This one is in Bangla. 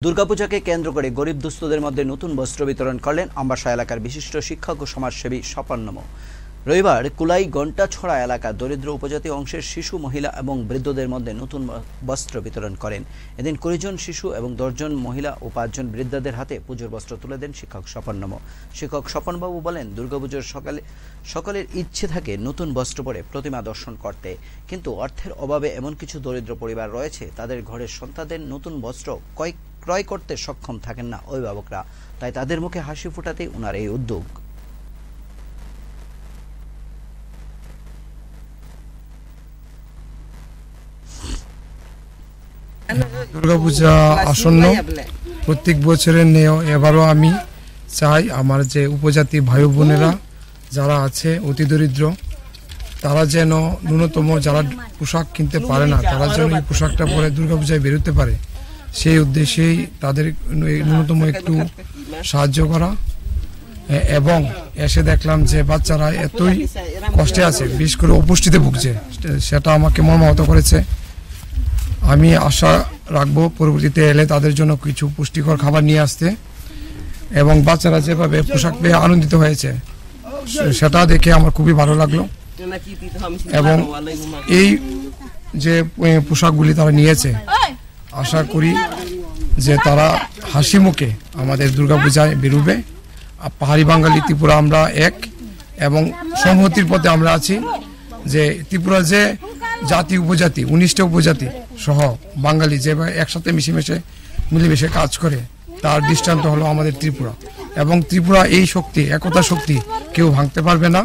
দুর্গাপূজাকে কেন্দ্র করে গরিব দুস্থদের মধ্যে নতুন বস্ত্র বিতরণ করলেন আমবাসা এলাকার বিশিষ্ট শিক্ষক ও সমাজসেবী স্বপনম। রবিবার কুলাই ঘণ্টাছড়া এলাকা দরিদ্র উপজাতি অংশের শিশু, মহিলা এবং বৃদ্ধদের মধ্যে নতুন বস্ত্র বিতরণ করেন। এদিন 20 জন শিশু এবং 10 জন মহিলা ও 5 জন বৃদ্ধদের হাতে পুজোর বস্ত্র তুলে দেন শিক্ষক স্বপনম। শিক্ষক স্বপনবাবু বলেন, দুর্গাপুজোর সকলের ইচ্ছে থাকে নতুন বস্ত্র পরে প্রতিমা দর্শন করতে, কিন্তু অর্থের অভাবে এমন কিছু দরিদ্র পরিবার রয়েছে, তাদের ঘরের সন্তানদের নতুন বস্ত্র ক্রয় করতে সক্ষম থাকেন না অভিভাবকরা। তাই তাদের মুখে হাসি ফোটাতেই ওনার এই উদ্যোগ। দুর্গাপূজা আসন্ন, প্রত্যেক বছরের নেও এবারও আমি চাই আমার যে উপজাতি ভাই বোনেরা যারা আছে অতি দরিদ্র, তারা যেন ন্যূনতম, যারা পোশাক কিনতে পারে না, তারা যেন এই পোশাকটা পরে দুর্গাপূজায় বেরোতে পারে, সেই উদ্দেশ্যেই তাদের ন্যূনতম একটু সাহায্য করা। এবং এসে দেখলাম যে বাচ্চারা এতই কষ্টে আছে, বিশেষ করে অপুষ্টিতে ভুগছে, সেটা আমাকে মর্মাহত করেছে। আমি আশা রাখবো পরবর্তীতে এলে তাদের জন্য কিছু পুষ্টিকর খাবার নিয়ে আসতে, এবং বাচ্চারা যেভাবে পোশাক পেয়ে আনন্দিত হয়েছে সেটা দেখে আমার খুবই ভালো লাগলো। এবং এই যে পোশাকগুলি তারা নিয়েছে, আশা করি যে তারা হাসি মুখে আমাদের দুর্গাপূজায় বেরোবে। পাহাড়ি বাঙালি ত্রিপুরা আমরা এক, এবং সংহতির পথে আমরা আছি। যে ত্রিপুরা যে জাতি উপজাতি 19টা উপজাতি সহ বাঙালি যেভাবে একসাথে মিলেমিশে কাজ করে, তার দৃষ্টান্ত হলো আমাদের ত্রিপুরা। এবং ত্রিপুরা এই শক্তি, একতা শক্তি কেউ ভাঙতে পারবে না।